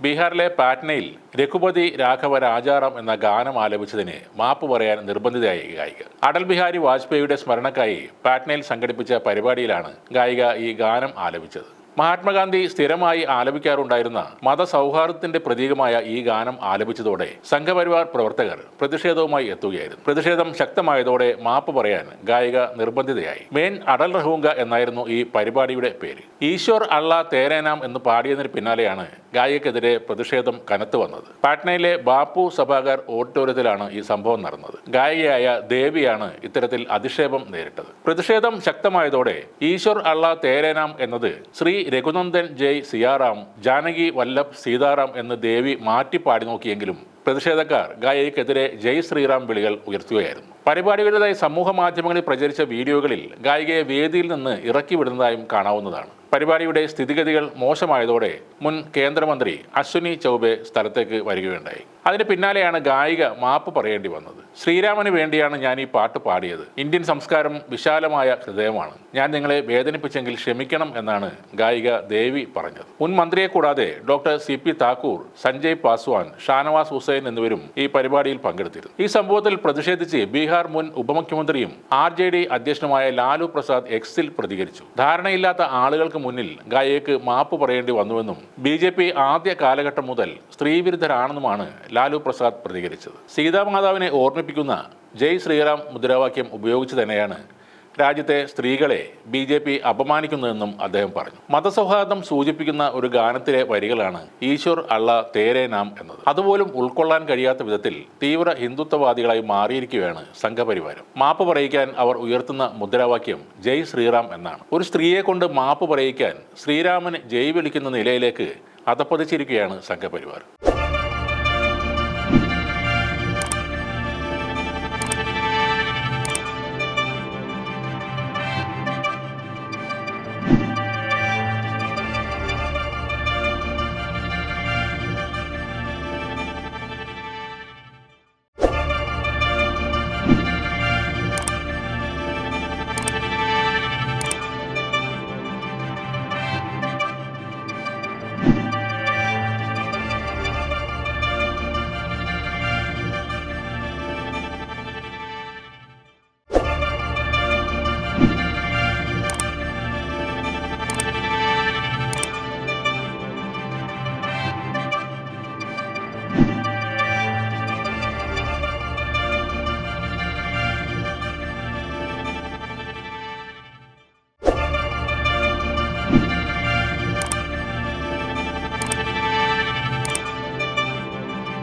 ബീഹാറിലെ പാറ്റ്നയിൽ രഘുപതി രാഘവ രാജാറാം എന്ന ഗാനം ആലപിച്ചതിന് മാപ്പ് പറയാൻ നിർബന്ധിതയായി ഗായിക. അടൽ ബിഹാരി വാജ്പേയിയുടെ സ്മരണക്കായി പാറ്റ്നയിൽ സംഘടിപ്പിച്ച പരിപാടിയിലാണ് ഗായിക ഈ ഗാനം ആലപിച്ചത്. മഹാത്മാഗാന്ധി സ്ഥിരമായി ആലപിക്കാറുണ്ടായിരുന്ന മതസൗഹാർദ്ദത്തിന്റെ പ്രതീകമായ ഈ ഗാനം ആലപിച്ചതോടെ സംഘപരിവാർ പ്രവർത്തകർ പ്രതിഷേധവുമായി എത്തുകയായിരുന്നു. പ്രതിഷേധം ശക്തമായതോടെ മാപ്പ് പറയാൻ ഗായിക നിർബന്ധിതയായി. മെയിൻ അടൽ റഹൂംഗ എന്നായിരുന്നു ഈ പരിപാടിയുടെ പേര്. ഈശ്വർ അള്ളാ തേരേനാം എന്ന് പാടിയതിന് പിന്നാലെയാണ് ഗായികക്കെതിരെ പ്രതിഷേധം കനത്തു വന്നത്. പാറ്റ്നയിലെ ബാപ്പു സഭാഗർ ഓഡിറ്റോറിയത്തിലാണ് ഈ സംഭവം നടന്നത്. ഗായികയായ ദേവിയാണ് ഇത്തരത്തിൽ അധിക്ഷേപം നേരിട്ടത്. പ്രതിഷേധം ശക്തമായതോടെ ഈശ്വർ അള്ളാ തേരേനാം എന്നത് ശ്രീ രഘുനന്ദൻ ജയ് സിയാറാം, ജാനകി വല്ലഭ് സീതാറാം എന്ന് ദേവി മാറ്റി പാടി നോക്കിയെങ്കിലും പ്രതിഷേധക്കാർ ഗായികയ്ക്കെതിരെ ജയ് ശ്രീറാം വിളികൾ ഉയർത്തുകയായിരുന്നു. പരിപാടികളുടേതായി സമൂഹ മാധ്യമങ്ങളിൽ പ്രചരിച്ച വീഡിയോകളിൽ ഗായികയെ വേദിയിൽ നിന്ന് ഇറക്കി വിടുന്നതായും കാണാവുന്നതാണ്. പരിപാടിയുടെ സ്ഥിതിഗതികൾ മോശമായതോടെ മുൻ കേന്ദ്രമന്ത്രി അശ്വിനി ചൗബെ സ്ഥലത്തേക്ക് വരികയുണ്ടായി. അതിന് പിന്നാലെയാണ് ഗായിക മാപ്പ് പറയേണ്ടി വന്നത്. ശ്രീരാമന് വേണ്ടിയാണ് ഞാൻ ഈ പാട്ട് പാടിയത്. ഇന്ത്യൻ സംസ്കാരം വിശാലമായ ഹൃദയമാണ്. ഞാൻ നിങ്ങളെ വേദനിപ്പിച്ചെങ്കിൽ ക്ഷമിക്കണം എന്നാണ് ഗായിക ദേവി പറഞ്ഞത്. മുൻ മന്ത്രിയെ കൂടാതെ ഡോക്ടർ CP താക്കൂർ, സഞ്ജയ് പാസ്വാൻ, ഷാനവാസ് ഹുസൈൻ എന്നിവരും ഈ പരിപാടിയിൽ പങ്കെടുത്തിരുന്നു. ഈ സംഭവത്തിൽ പ്രതിഷേധിച്ച് ബീഹാർ മുൻ ഉപമുഖ്യമന്ത്രിയും RJD അധ്യക്ഷനുമായ ലാലു പ്രസാദ് എക്സിൽ പ്രതികരിച്ചു. ധാരണയില്ലാത്ത ആളുകൾക്ക് മുന്നിൽ ഗായികയ്ക്ക് മാപ്പ് പറയേണ്ടി വന്നുവെന്നും BJP ആദ്യ കാലഘട്ടം മുതൽ സ്ത്രീവിരുദ്ധരാണെന്നുമാണ് ലാലു പ്രസാദ് പ്രതികരിച്ചത്. സീതാമാതാവിനെ ഓർമ്മിപ്പിക്കുന്ന ജയ് ശ്രീറാം മുദ്രാവാക്യം ഉപയോഗിച്ച് തന്നെയാണ് രാജ്യത്തെ സ്ത്രീകളെ BJP അപമാനിക്കുന്നതെന്നും അദ്ദേഹം പറഞ്ഞു. മതസൗഹാർദ്ദം സൂചിപ്പിക്കുന്ന ഒരു ഗാനത്തിലെ വരികളാണ് ഈശ്വർ അള്ളാ തേരേ നാം എന്നത്. അതുപോലും ഉൾക്കൊള്ളാൻ കഴിയാത്ത വിധത്തിൽ തീവ്ര ഹിന്ദുത്വവാദികളായി മാറിയിരിക്കുകയാണ് സംഘപരിവാരം. മാപ്പ് പറയിക്കാൻ അവർ ഉയർത്തുന്ന മുദ്രാവാക്യം ജയ് ശ്രീറാം എന്നാണ്. ഒരു സ്ത്രീയെ കൊണ്ട് മാപ്പ് പറയിക്കാൻ ശ്രീരാമന് ജയ് വിളിക്കുന്ന നിലയിലേക്ക് അധപ്പതിച്ചിരിക്കുകയാണ് സംഘപരിവാർ.